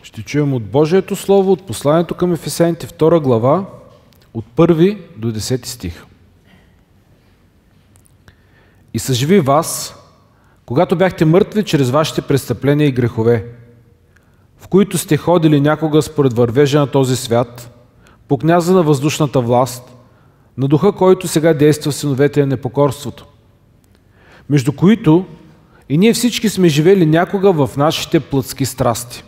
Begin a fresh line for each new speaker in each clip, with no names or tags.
Ще чуем от Божието Слово, от посланието към Ефесяните, 2 глава, от 1 до 10 стих. И съживи вас, когато бяхте мъртви чрез вашите престъпления и грехове, в които сте ходили някога според вървежа на този свят, по княза на въздушната власт, на духа, който сега действа в синовете на непокорството, между които и ние всички сме живели някога в нашите плътски страсти,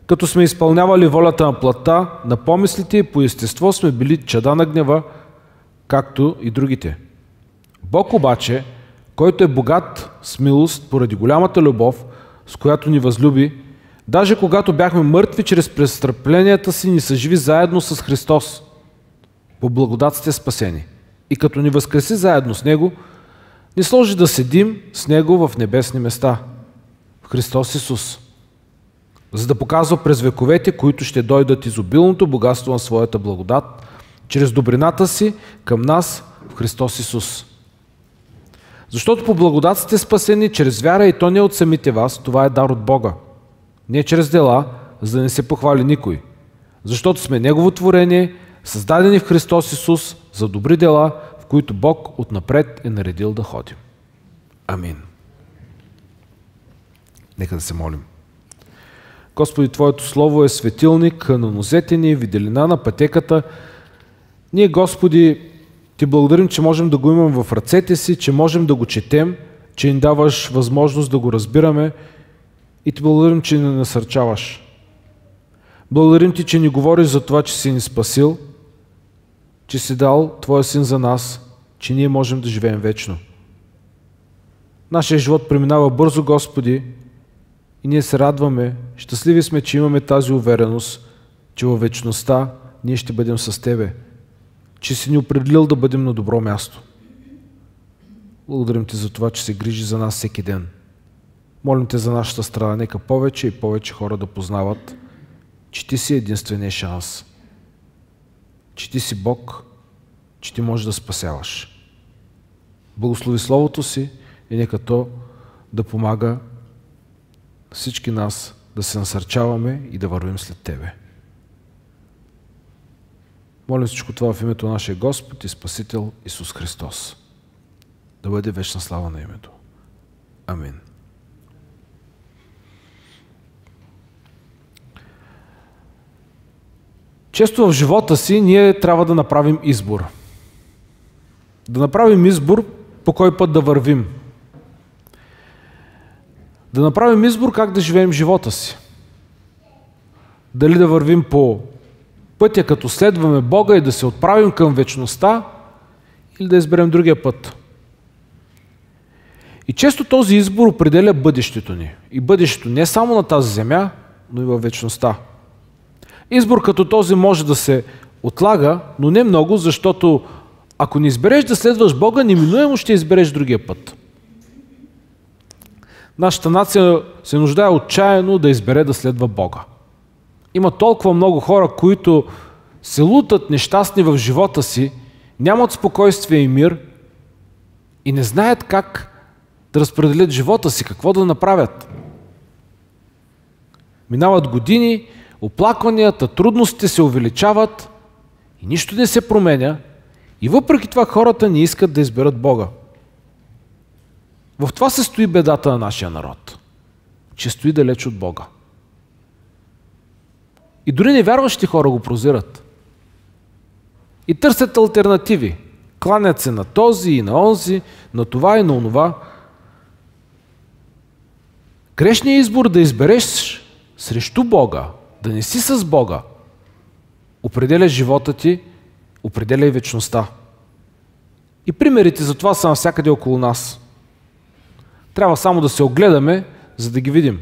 като сме изпълнявали волята на плътта, на помислите и по естество сме били чада на гнева, както и другите. Бог обаче, който е богат с милост поради голямата любов, с която ни възлюби, даже когато бяхме мъртви чрез престъпленията си, ни съживи заедно с Христос. По благодат сте спасени. И като ни възкреси заедно с Него, ни сложи да седим с Него в небесни места, в Христос Исус, за да показва през вековете, които ще дойдат изобилното богатство на своята благодат, чрез добрината си към нас в Христос Исус. Защото по благодат сте спасени чрез вяра и то не от самите вас, това е дар от Бога. Не чрез дела, за да не се похвали никой. Защото сме Негово творение, създадени в Христос Исус за добри дела, в които Бог отнапред е наредил да ходим. Амин. Нека да се молим. Господи, Твоето Слово е светилник на нозете ни, виделина на пътеката. Ние, Господи, Ти благодарим, че можем да го имаме в ръцете си, че можем да го четем, че ни даваш възможност да го разбираме и Ти благодарим, че ни насърчаваш. Благодарим Ти, че ни говориш за това, че си ни спасил, че си дал Твоя Син за нас, че ние можем да живеем вечно. Нашия живот преминава бързо, Господи, и ние се радваме, щастливи сме, че имаме тази увереност, че във вечността ние ще бъдем с Тебе, че си ни определил да бъдем на добро място. Благодарим Ти за това, че се грижи за нас всеки ден. Молим Те за нашата страна, нека повече и повече хора да познават, че Ти си единствения шанс, че Ти си Бог, че Ти можеш да спасяваш. Благослови Словото Си и нека то да помага всички нас да се насърчаваме и да вървим след Тебе. Молим всичко това в името на нашия Господ и Спасител Исус Христос. Да бъде вечна слава на името. Амин. Често в живота си ние трябва да направим избор. Да направим избор по кой път да вървим. Да направим избор как да живеем живота си. Дали да вървим по пътя, като следваме Бога и да се отправим към вечността, или да изберем другия път. И често този избор определя бъдещето ни. И бъдещето не само на тази земя, но и във вечността. Избор като този може да се отлага, но не много, защото ако не избереш да следваш Бога, неминуемо ще избереш другия път. Нашата нация се нуждае отчаяно да избере да следва Бога. Има толкова много хора, които се лутат нещастни в живота си, нямат спокойствие и мир и не знаят как да разпределят живота си, какво да направят. Минават години, оплакванията, трудностите се увеличават и нищо не се променя и въпреки това хората не искат да изберат Бога. В това се стои бедата на нашия народ, че стои далеч от Бога. И дори невярващи хора го прозират. И търсят алтернативи. Кланят се на този и на онзи, на това и на онова. Грешният избор да избереш срещу Бога, да не си с Бога, определя живота ти, определя и вечността. И примерите за това са навсякъде около нас. Трябва само да се огледаме, за да ги видим.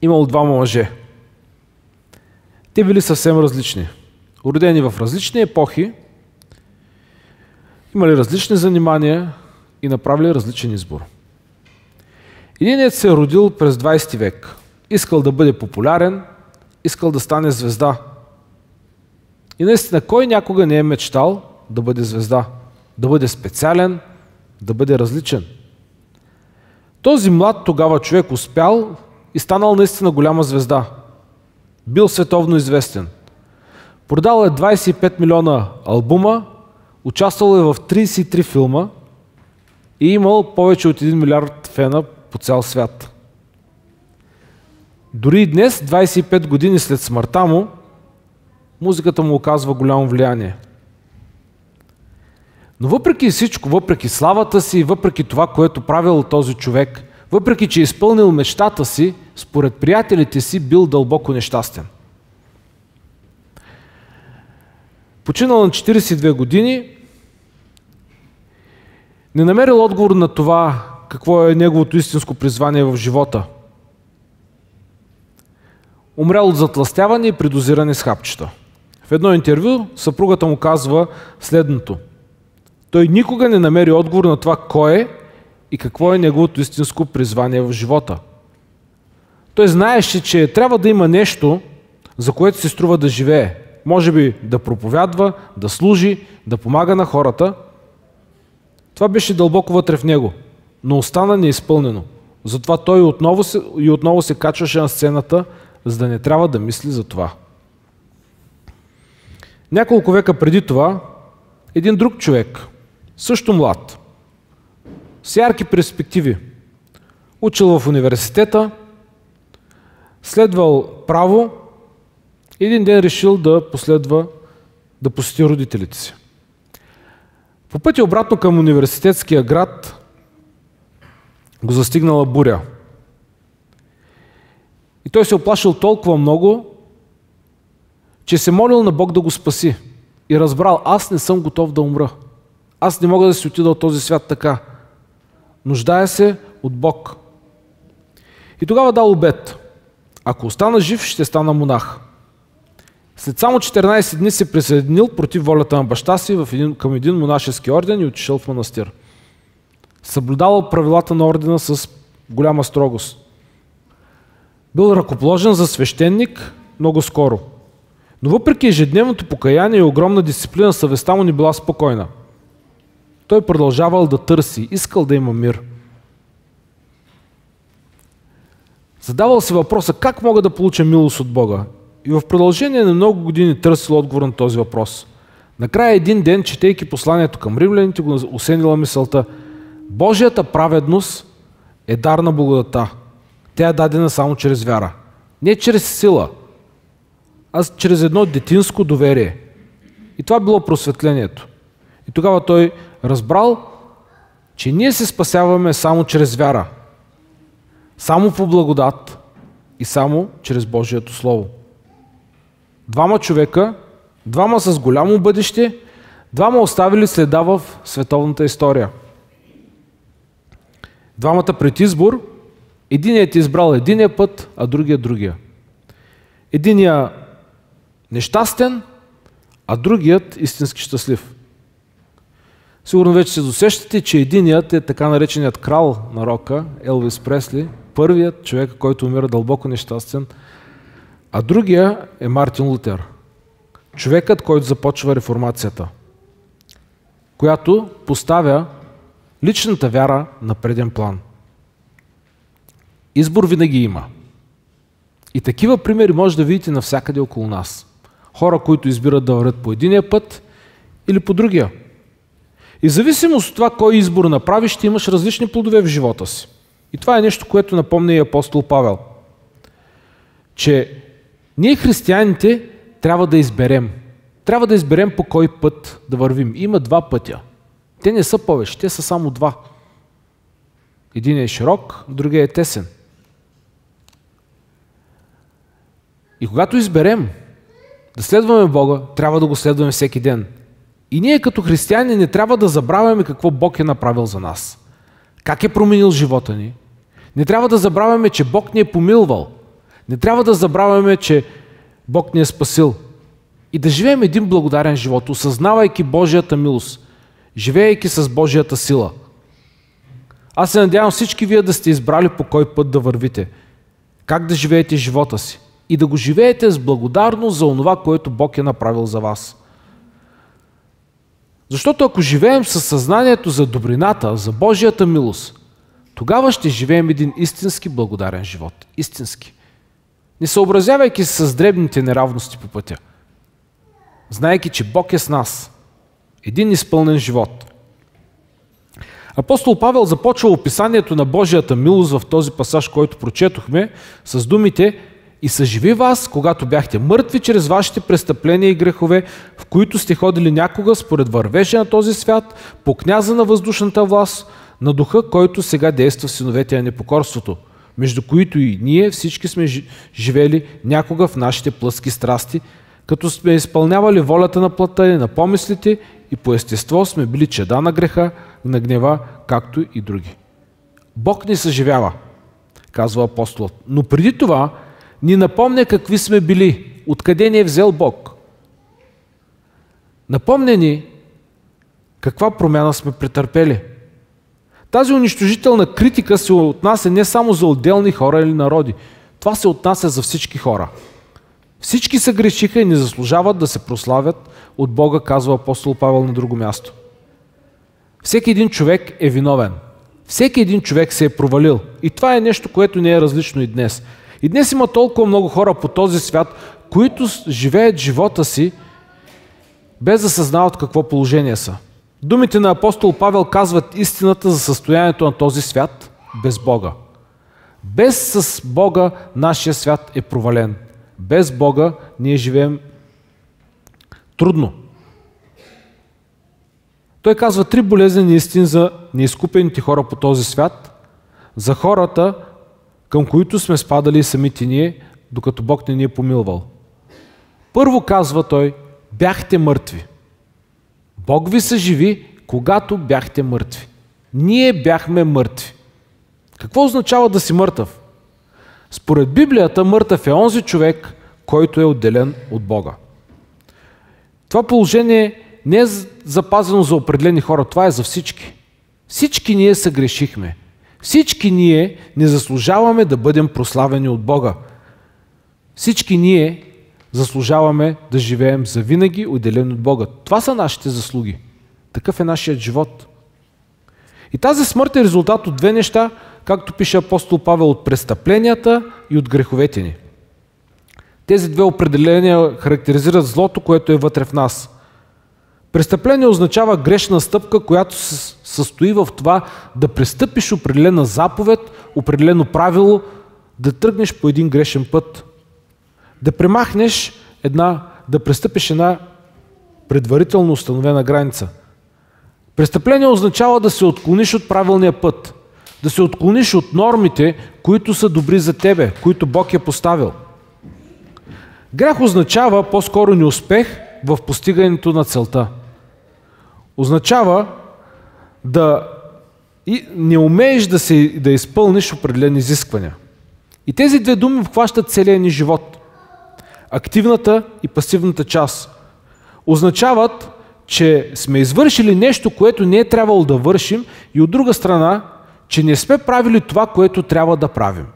Имало двама мъже. Те били съвсем различни. Родени в различни епохи, имали различни занимания и направили различен избор. Единият се е родил през 20 век. Искал да бъде популярен, искал да стане звезда. И наистина, кой някога не е мечтал да бъде звезда, да бъде специален, да бъде различен? Този млад тогава човек успял и станал наистина голяма звезда. Бил световно известен. Продал е 25 милиона албума, участвал е в 33 филма и имал повече от 1 милиард фена по цял свят. Дори и днес, 25 години след смъртта му, музиката му оказва голямо влияние. Но въпреки всичко, въпреки славата си, въпреки това, което правил този човек, въпреки че е изпълнил мечтата си, според приятелите си бил дълбоко нещастен. Починал на 42 години, не намерил отговор на това какво е неговото истинско призвание в живота. Умрял от затлъстяване и придозиране с хапчета. В едно интервю съпругата му казва следното: той никога не намери отговор на това кой е и какво е неговото истинско призвание в живота. Той знаеше, че трябва да има нещо, за което се струва да живее. Може би да проповядва, да служи, да помага на хората. Това беше дълбоко вътре в него, но остана неизпълнено. Затова той отново се качваше на сцената, за да не трябва да мисли за това. Няколко века преди това, един друг човек, също млад, с ярки перспективи, учил в университета, следвал право, един ден решил да посети родителите си. По пътя обратно към университетския град го застигнала буря. И той се оплашил толкова много, че се молил на Бог да го спаси. И разбрал: аз не съм готов да умра. Аз не мога да си отида от този свят така. Нуждая се от Бог. И тогава дал обет: ако остана жив, ще стана монах. След само 14 дни се присъединил против волята на баща си към един монашески орден и отишъл в манастир. Съблюдавал правилата на ордена с голяма строгост. Бил ръкоположен за свещеник много скоро. Но въпреки ежедневното покаяние и огромна дисциплина, съвестта му не била спокойна. Той продължавал да търси, искал да има мир. Задавал си въпроса: как мога да получа милост от Бога? И в продължение на много години търсил отговор на този въпрос. Накрая един ден, четейки посланието към римляните, го осенила мисълта: Божията праведност е дар на благодата. Тя е дадена само чрез вяра. Не чрез сила, а чрез едно детинско доверие. И това било просветлението. И тогава той разбрал, че ние се спасяваме само чрез вяра. Само по благодат и само чрез Божието Слово. Двама човека, двама с голямо бъдеще, двама оставили следа в световната история. Двамата пред избор, единият избрал единия път, а другия. Единият нещастен, а другият истински щастлив. Сигурно вече се досещате, че единият е така нареченият крал на рока, Елвис Пресли, първият човек, който умира дълбоко нещастен, а другия е Мартин Лутер, човекът, който започва реформацията, която поставя личната вяра на преден план. Избор винаги има. И такива примери може да видите навсякъде около нас. Хора, които избират да вървят по единия път или по другия. И в зависимост от това кой избор направиш, ще имаш различни плодове в живота си. И това е нещо, което напомня и апостол Павел. Че ние, християните, трябва да изберем. Трябва да изберем по кой път да вървим. Има два пътя. Те не са повече, те са само два. Един е широк, другия е тесен. И когато изберем да следваме Бога, трябва да го следваме всеки ден. И ние като християни не трябва да забравяме какво Бог е направил за нас. Как е променил живота ни. Не трябва да забравяме, че Бог ни е помилвал. Не трябва да забравяме, че Бог ни е спасил. И да живеем един благодарен живот, осъзнавайки Божията милост, живеейки с Божията сила. Аз се надявам всички вие да сте избрали по кой път да вървите. Как да живеете живота си. И да го живеете с благодарност за онова, което Бог е направил за вас. Защото ако живеем със съзнанието за добрината, за Божията милост, тогава ще живеем един истински благодарен живот. Истински. Не съобразявайки се с дребните неравности по пътя. Знаейки, че Бог е с нас. Един изпълнен живот. Апостол Павел започва описанието на Божията милост в този пасаж, който прочетохме, с думите: „И съживи вас, когато бяхте мъртви чрез вашите престъпления и грехове, в които сте ходили някога според вървежа на този свят, по княза на въздушната власт, на духа, който сега действа в синовете на непокорството, между които и ние всички сме живели някога в нашите плътски страсти, като сме изпълнявали волята на плътта и на помислите и по естество сме били чеда на греха, на гнева, както и други.“ Бог ни съживява, казва апостолът, но преди това ни напомня какви сме били, откъде ни е взел Бог. Напомня ни каква промяна сме претърпели. Тази унищожителна критика се отнася не само за отделни хора или народи. Това се отнася за всички хора. Всички се грешиха и не заслужават да се прославят от Бога, казва апостол Павел на друго място. Всеки един човек е виновен. Всеки един човек се е провалил. И това е нещо, което не е различно и днес. И днес има толкова много хора по този свят, които живеят живота си без да съзнават какво положение са. Думите на апостол Павел казват истината за състоянието на този свят без Бога. Без с Бога нашия свят е провален. Без Бога ние живеем трудно. Той казва 3 болезнени истини за неизкупените хора по този свят, за хората, към които сме спадали и самите ние, докато Бог не ни е помилвал. Първо казва той: бяхте мъртви. Бог ви съживи, когато бяхте мъртви. Ние бяхме мъртви. Какво означава да си мъртъв? Според Библията мъртъв е онзи човек, който е отделен от Бога. Това положение не е запазено за определени хора, това е за всички. Всички ние съгрешихме. Всички ние не заслужаваме да бъдем прославени от Бога. Всички ние заслужаваме да живеем завинаги отделени от Бога. Това са нашите заслуги. Такъв е нашият живот. И тази смърт е резултат от 2 неща, както пише апостол Павел: от престъпленията и от греховете ни. Тези 2 определения характеризират злото, което е вътре в нас. Престъпление означава грешна стъпка, която се състои в това да престъпиш определена заповед, определено правило, да тръгнеш по един грешен път. Да премахнеш да престъпиш една предварително установена граница. Престъпление означава да се отклониш от правилния път, да се отклониш от нормите, които са добри за тебе, които Бог е поставил. Грях означава по-скоро неуспех в постигането на целта. Означава да не умееш да изпълниш определени изисквания. И тези 2 думи обхващат целия ни живот. Активната и пасивната част. Означават, че сме извършили нещо, което не е трябвало да вършим, и от друга страна, че не сме правили това, което трябва да правим.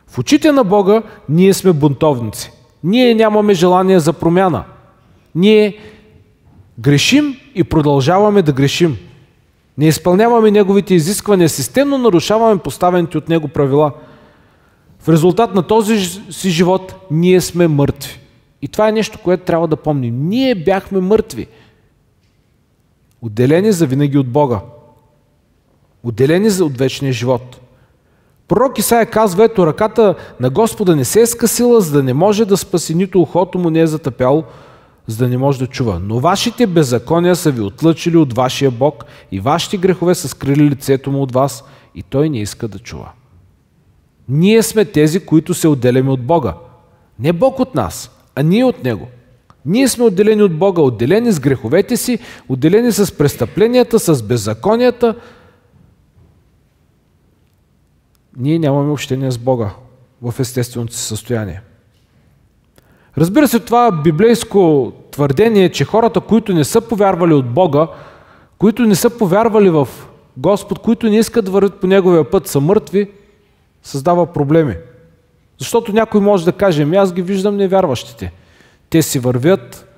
В очите на Бога ние сме бунтовници. Ние нямаме желание за промяна. Ние грешим и продължаваме да грешим. Не изпълняваме Неговите изисквания, системно нарушаваме поставените от Него правила. В резултат на този си живот ние сме мъртви. И това е нещо, което трябва да помним. Ние бяхме мъртви. Отделени завинаги от Бога. Отделени от вечния живот. Пророк Исаия казва: ето, ръката на Господа не се е скъсила, за да не може да спаси, нито ухото му не е затъпяло, за да не може да чува. Но вашите беззакония са ви отлъчили от вашия Бог и вашите грехове са скрили лицето му от вас и той не иска да чува. Ние сме тези, които се отделяме от Бога. Не Бог от нас, а ние от Него. Ние сме отделени от Бога, отделени с греховете си, отделени с престъпленията, с беззаконията. Ние нямаме общение с Бога в естественото си състояние. Разбира се, това библейско твърдение, че хората, които не са повярвали от Бога, които не са повярвали в Господ, които не искат да вървят по Неговия път, са мъртви, създава проблеми. Защото някой може да каже: аз ги виждам невярващите. Те си вървят,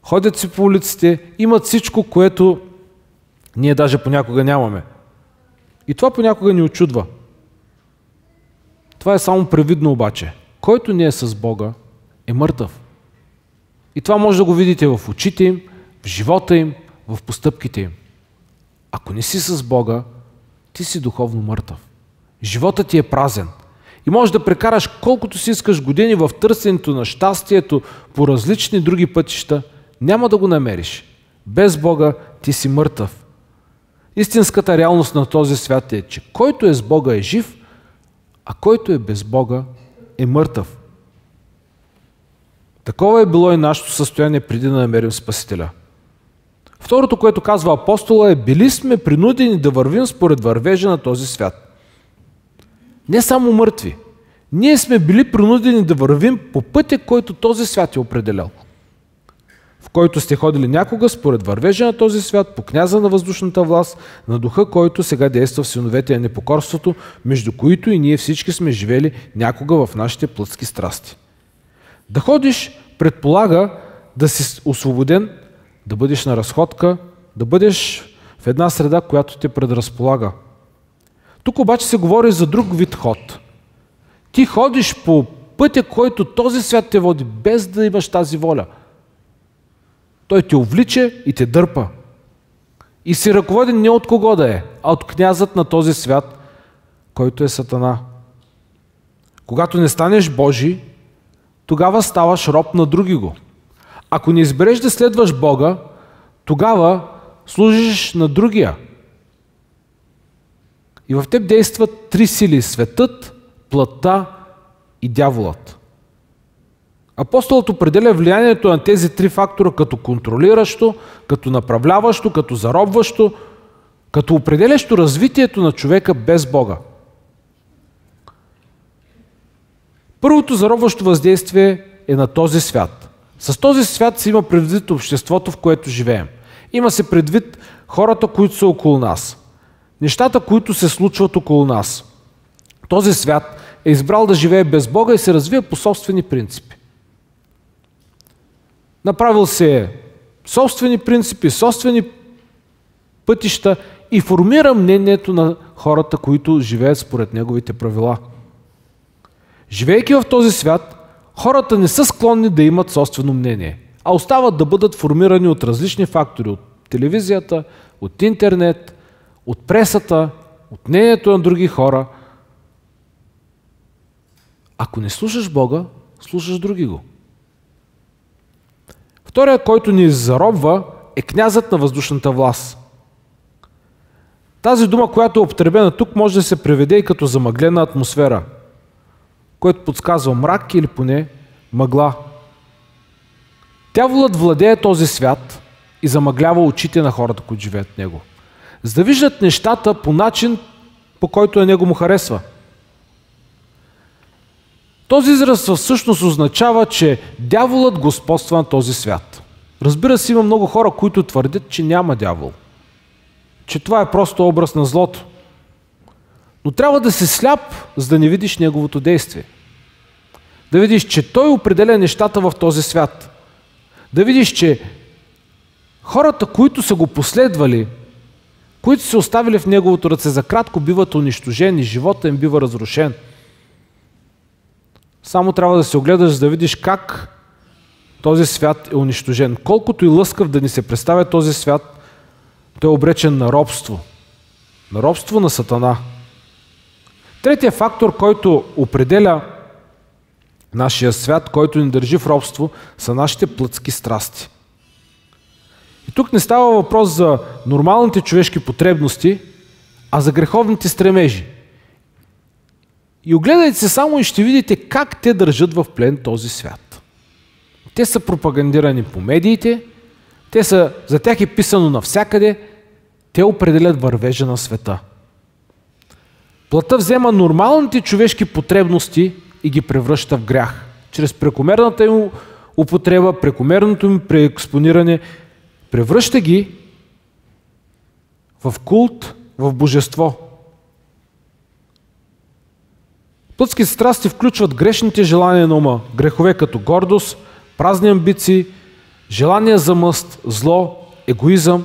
ходят си по улиците, имат всичко, което ние даже понякога нямаме. И това понякога ни очудва. Това е само привидно обаче. Който не е с Бога, е мъртъв. И това може да го видите в очите им, в живота им, в постъпките им. Ако не си с Бога, ти си духовно мъртъв. Животът ти е празен. И можеш да прекараш колкото си искаш години в търсенето на щастието по различни други пътища, няма да го намериш. Без Бога ти си мъртъв. Истинската реалност на този свят е, че който е с Бога е жив, а който е без Бога е мъртъв. Такова е било и нашето състояние преди да намерим Спасителя. Второто, което казва апостола е: били сме принудени да вървим според вървежа на този свят. Не само мъртви. Ние сме били принудени да вървим по пътя, който този свят е определял. В който сте ходили някога според вървежа на този свят, по княза на въздушната власт, на духа, който сега действа в синовете на непокорството, между които и ние всички сме живели някога в нашите плътски страсти. Да ходиш предполага да си освободен, да бъдеш на разходка, да бъдеш в една среда, която те предразполага. Тук обаче се говори за друг вид ход. Ти ходиш по пътя, който този свят те води, без да имаш тази воля. Той те увлича и те дърпа. И си ръководен не от кого да е, а от князът на този свят, който е Сатана. Когато не станеш Божий, тогава ставаш роб на другиго. Ако не избереш да следваш Бога, тогава служиш на другия. И в теб действат три сили – светът, плътта и дяволът. Апостолът определя влиянието на тези три фактора като контролиращо, като направляващо, като заробващо, като определящо развитието на човека без Бога. Първото заробващо въздействие е на този свят. С този свят се има предвид обществото, в което живеем. Има се предвид хората, които са около нас. Нещата, които се случват около нас. Този свят е избрал да живее без Бога и се развива по собствени принципи. Направил се собствени принципи, собствени пътища и формира мнението на хората, които живеят според неговите правила. Живеейки в този свят, хората не са склонни да имат собствено мнение, а остават да бъдат формирани от различни фактори, от телевизията, от интернет, от пресата, от мнението на други хора. Ако не слушаш Бога, слушаш другиго. Втория, който ни заробва, е князът на въздушната власт. Тази дума, която е употребена тук, може да се преведе и като замъглена атмосфера, което подсказва мрак или поне мъгла. Дяволът владее този свят и замъглява очите на хората, които живеят в него, за да виждат нещата по начин, по който на него му харесва. Този израз всъщност означава, че дяволът господства на този свят. Разбира се, има много хора, които твърдят, че няма дявол. Че това е просто образ на злото. Но трябва да си сляп, за да не видиш неговото действие. Да видиш, че той определя нещата в този свят. Да видиш, че хората, които са го последвали, които са оставили в неговото ръце за кратко, биват унищожени, живота им бива разрушен. Само трябва да се огледаш, за да видиш как този свят е унищожен. Колкото и лъскав да ни се представя този свят, той е обречен на робство. На робство на Сатана. Третия фактор, който определя нашия свят, който ни държи в робство, са нашите плътски страсти. И тук не става въпрос за нормалните човешки потребности, а за греховните стремежи. И огледайте се само и ще видите как те държат в плен този свят. Те са пропагандирани по медиите, за тях е писано навсякъде, те определят вървежа на света. Плътта взема нормалните човешки потребности и ги превръща в грях. Чрез прекомерната им употреба, прекомерното им преекспониране, превръща ги в култ, в божество. Плътските страсти включват грешните желания на ума, грехове като гордост, празни амбиции, желания за мъст, зло, егоизъм.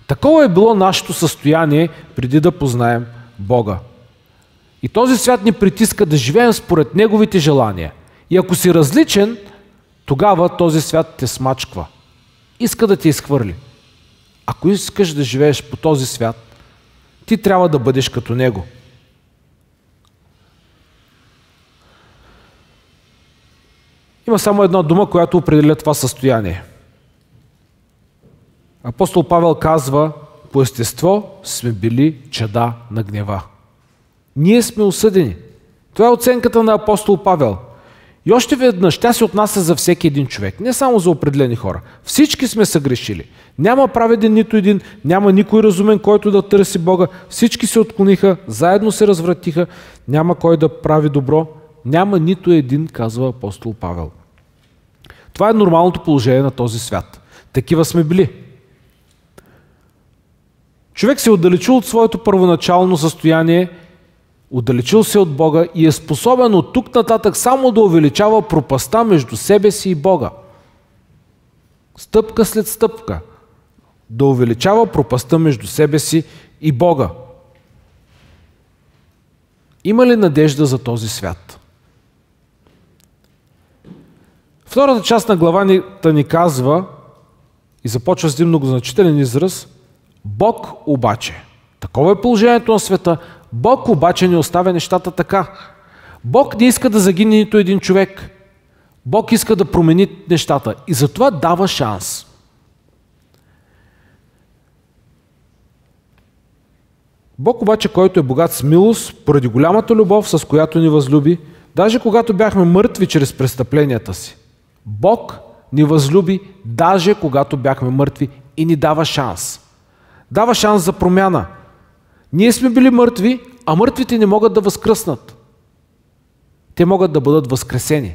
Такова е било нашето състояние преди да познаем Бога. И този свят ни притиска да живеем според неговите желания. И ако си различен, тогава този свят те смачква. Иска да те изхвърли. Ако искаш да живееш по този свят, ти трябва да бъдеш като него. Има само една дума, която определя това състояние. Апостол Павел казва: по естество сме били чада на гнева. Ние сме осъдени. Това е оценката на апостол Павел. И още веднъж, тя се отнася за всеки един човек, не само за определени хора. Всички сме съгрешили. Няма праведен нито един, няма никой разумен, който да търси Бога. Всички се отклониха, заедно се развратиха, няма кой да прави добро. Няма нито един, казва апостол Павел. Това е нормалното положение на този свят. Такива сме били. Човек се е отдалечил от своето първоначално състояние, отдалечил се от Бога и е способен от тук нататък само да увеличава пропастта между себе си и Бога. Стъпка след стъпка. Да увеличава пропастта между себе си и Бога. Има ли надежда за този свят? Втората част на главата ни казва и започва с един многозначителен израз: Бог обаче. Такова е положението на света. Бог обаче не оставя нещата така. Бог не иска да загине нито един човек. Бог иска да промени нещата и затова дава шанс. Бог обаче, който е богат с милост, поради голямата любов, с която ни възлюби, даже когато бяхме мъртви чрез престъпленията си, Бог ни възлюби, даже когато бяхме мъртви, и ни дава шанс. Дава шанс за промяна. Ние сме били мъртви, а мъртвите не могат да възкръснат. Те могат да бъдат възкресени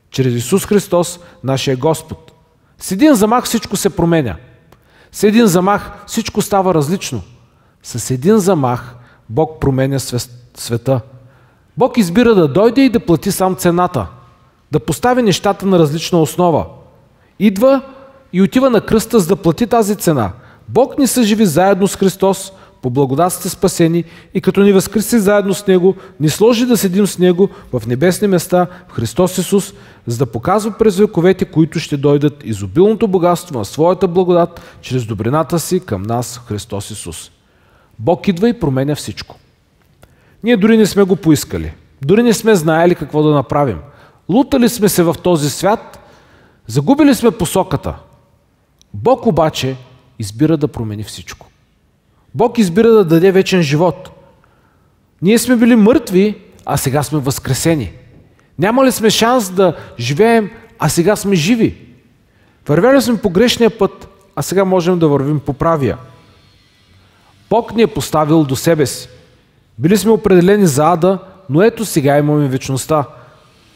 чрез Исус Христос, нашия Господ. С един замах всичко се променя. С един замах всичко става различно. С един замах Бог променя света. Бог избира да дойде и да плати сам цената, да постави нещата на различна основа. Идва и отива на кръста, за да плати тази цена. Бог ни съживи заедно с Христос, по благодат сте спасени, и като ни възкреси заедно с Него, ни сложи да седим с Него в небесни места в Христос Исус, за да показва през вековете, които ще дойдат, изобилното богатство на своята благодат, чрез добрината си към нас в Христос Исус. Бог идва и променя всичко. Ние дори не сме го поискали. Дори не сме знаели какво да направим. Лутали сме се в този свят, загубили сме посоката. Бог обаче избира да промени всичко. Бог избира да даде вечен живот. Ние сме били мъртви, а сега сме възкресени. Нямали сме шанс да живеем, а сега сме живи. Вървяли сме по грешния път, а сега можем да вървим по правия. Бог ни е поставил до себе си. Били сме определени за ада, но ето сега имаме вечността.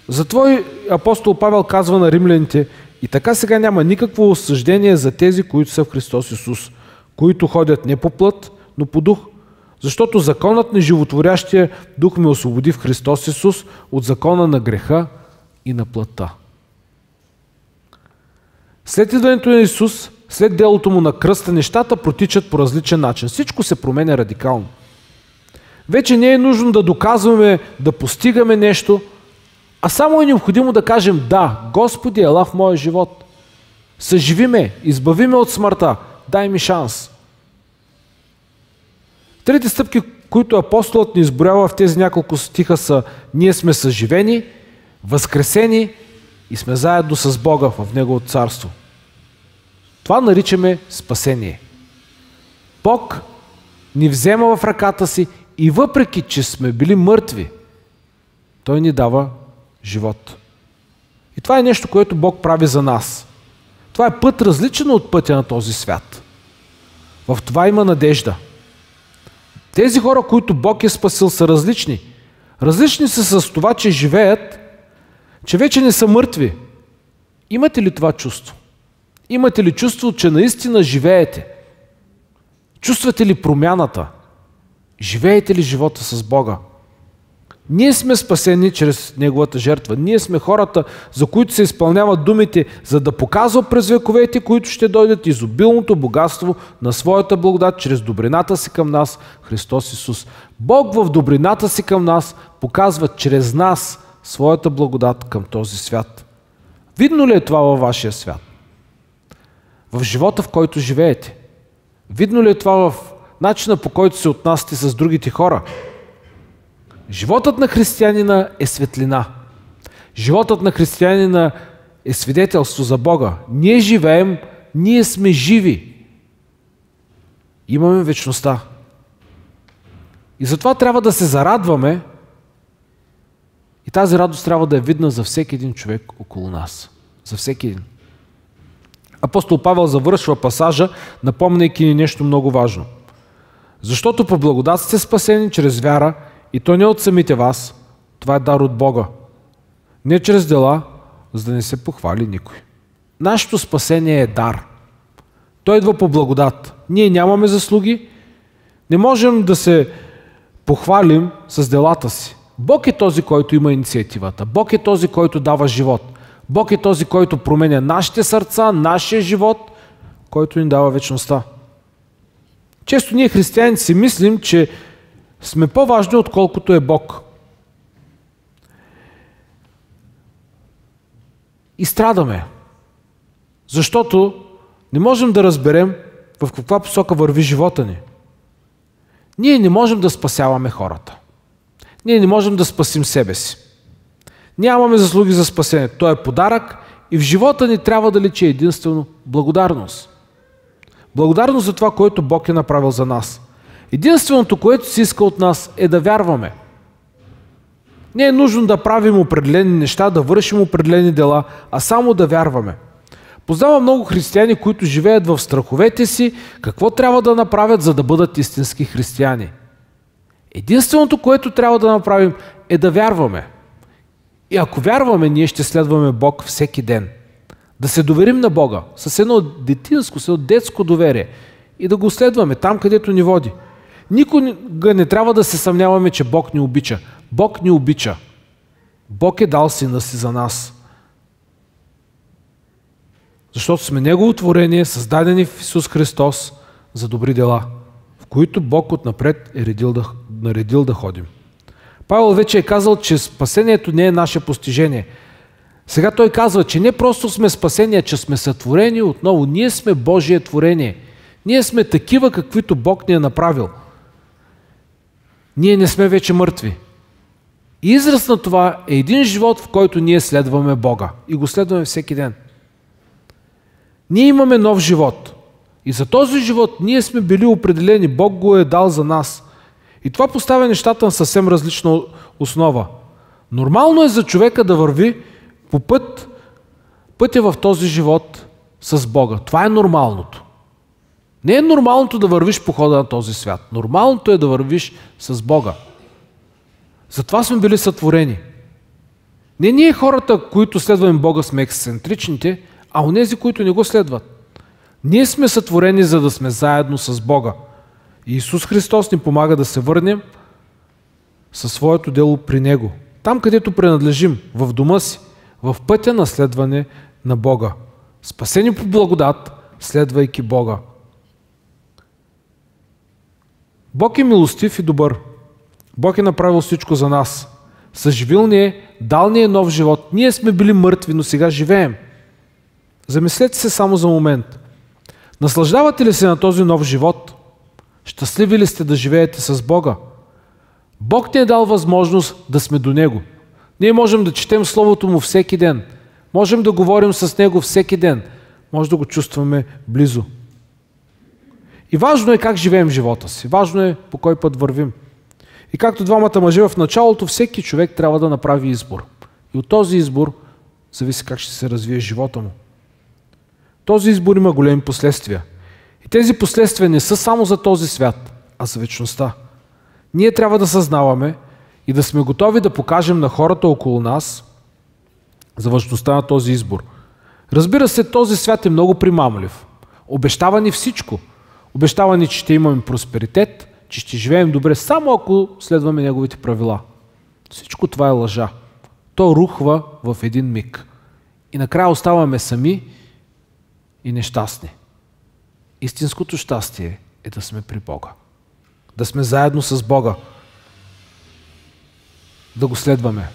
Затова и апостол Павел казва на римляните: и така сега няма никакво осъждение за тези, които са в Христос Исус, които ходят не по плът, но по дух. Защото законът на животворящия дух ме освободи в Христос Исус от закона на греха и на плътта. След идването на Исус, след делото му на кръста, нещата протичат по различен начин. Всичко се променя радикално. Вече не е нужно да доказваме, да постигаме нещо, а само е необходимо да кажем: да, Господи, ела в моя живот. Съживи ме, избави ме от смъртта, дай ми шанс. Трите стъпки, които апостолът ни изброява в тези няколко стиха, са: ние сме съживени, възкресени и сме заедно с Бога в Неговото царство. Това наричаме спасение. Бог ни взема в ръката си и въпреки, че сме били мъртви, Той ни дава живот. И това е нещо, което Бог прави за нас. Това е път различен от пътя на този свят. В това има надежда. Тези хора, които Бог е спасил, са различни. Различни са с това, че живеят, че вече не са мъртви. Имате ли това чувство? Имате ли чувство, че наистина живеете? Чувствате ли промяната? Живеете ли живота с Бога? Ние сме спасени чрез Неговата жертва. Ние сме хората, за които се изпълняват думите, за да показва през вековете, които ще дойдат, изобилното богатство на своята благодат чрез добрината си към нас, Христос Исус. Бог в добрината си към нас показва чрез нас своята благодат към този свят. Видно ли е това във вашия свят? В живота, в който живеете? Видно ли е това в начина, по който се отнасяте с другите хора? Животът на християнина е светлина. Животът на християнина е свидетелство за Бога. Ние живеем, ние сме живи. Имаме вечността. И затова трябва да се зарадваме и тази радост трябва да е видна за всеки един човек около нас. За всеки един. Апостол Павел завършва пасажа, напомняйки ни нещо много важно. Защото по благодат сте спасени чрез вяра, и то не от самите вас, това е дар от Бога. Не чрез дела, за да не се похвали никой. Нашето спасение е дар. Той идва по благодат. Ние нямаме заслуги, не можем да се похвалим с делата си. Бог е този, който има инициативата. Бог е този, който дава живот. Бог е този, който променя нашите сърца, нашия живот, който ни дава вечността. Често ние християни си мислим, че сме по-важни, отколкото е Бог. И страдаме, защото не можем да разберем в каква посока върви живота ни. Ние не можем да спасяваме хората. Ние не можем да спасим себе си. Нямаме заслуги за спасение. Той е подарък и в живота ни трябва да личи единствено благодарност. Благодарност за това, което Бог е направил за нас. Единственото, което се иска от нас, е да вярваме. Не е нужно да правим определени неща, да вършим определени дела, а само да вярваме. Познавам много християни, които живеят в страховете си, какво трябва да направят, за да бъдат истински християни. Единственото, което трябва да направим, е да вярваме. И ако вярваме, ние ще следваме Бог всеки ден. Да се доверим на Бога с едно детинско, с едно детско доверие и да го следваме там, където ни води. Никога не трябва да се съмняваме, че Бог ни обича. Бог ни обича. Бог е дал Сина си за нас. Защото сме Негово творение, създадени в Исус Христос за добри дела, в които Бог отнапред е наредил да ходим. Павел вече е казал, че спасението не е наше постижение. Сега той казва, че не просто сме спасени, а че сме сътворени отново. Ние сме Божие творение. Ние сме такива, каквито Бог ни е направил. Ние не сме вече мъртви. И израз на това е един живот, в който ние следваме Бога. И го следваме всеки ден. Ние имаме нов живот. И за този живот ние сме били определени. Бог го е дал за нас. И това поставя нещата на съвсем различна основа. Нормално е за човека да върви по пътя в този живот с Бога. Това е нормалното. Не е нормалното да вървиш по хода на този свят. Нормалното е да вървиш с Бога. Затова сме били сътворени. Не ние хората, които следваме Бога, сме ексцентричните, а онези, които не го следват. Ние сме сътворени, за да сме заедно с Бога. И Исус Христос ни помага да се върнем със своето дело при Него. Там, където принадлежим, в дома си, в пътя на следване на Бога. Спасени по благодат, следвайки Бога. Бог е милостив и добър. Бог е направил всичко за нас. Съживил ни е, дал ни е нов живот. Ние сме били мъртви, но сега живеем. Замислете се само за момент. Наслаждавате ли се на този нов живот? Щастливи ли сте да живеете с Бога? Бог ни е дал възможност да сме до Него. Ние можем да четем Словото Му всеки ден. Можем да говорим с Него всеки ден. Може да го чувстваме близо. И важно е как живеем живота си. Важно е по кой път вървим. И както двамата мъже в началото, всеки човек трябва да направи избор. И от този избор зависи как ще се развие живота му. Този избор има големи последствия. И тези последствия не са само за този свят, а за вечността. Ние трябва да съзнаваме и да сме готови да покажем на хората около нас за важността на този избор. Разбира се, този свят е много примамлив. Обещава ни всичко. Обещава ни, че ще имаме просперитет, че ще живеем добре, само ако следваме неговите правила. Всичко това е лъжа. То рухва в един миг. И накрая оставаме сами и нещастни. Истинското щастие е да сме при Бога. Да сме заедно с Бога. Да го следваме.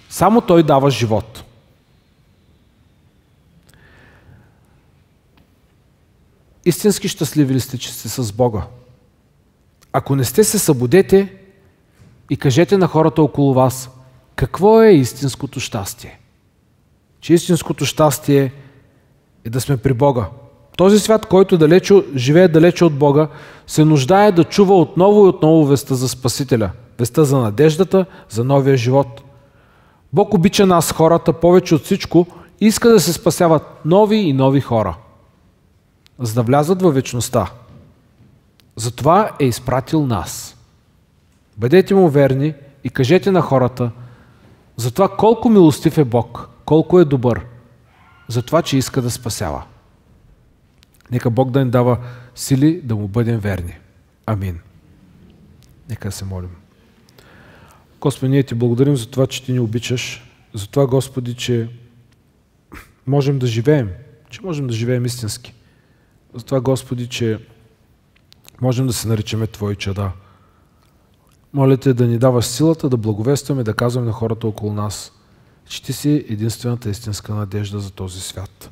Само Той дава живот. Истински щастливи ли сте, че сте с Бога? Ако не сте, се събудете и кажете на хората около вас, какво е истинското щастие? Че истинското щастие е да сме при Бога. Този свят, който живее далече от Бога, се нуждае да чува отново и отново вестта за Спасителя, вестта за надеждата, за новия живот. Бог обича нас, хората, повече от всичко и иска да се спасяват нови и нови хора, за да влязат във вечността. Затова е изпратил нас. Бъдете му верни и кажете на хората за това колко милостив е Бог, колко е добър, за това, че иска да спасява. Нека Бог да ни дава сили да му бъдем верни. Амин. Нека се молим. Господи, ние Ти благодарим за това, че Ти ни обичаш, за това, Господи, че можем да живеем истински. За това, Господи, че можем да се наричаме Твои чада. Моля Те да ни даваш силата да благовестваме, да казваме на хората около нас, че Ти си единствената истинска надежда за този свят.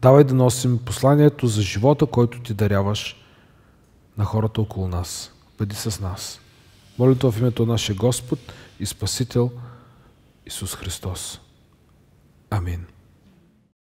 Давай да носим посланието за живота, който Ти даряваш на хората около нас. Бъди с нас. Моля Това в името на нашия Господ и Спасител Исус Христос. Амин.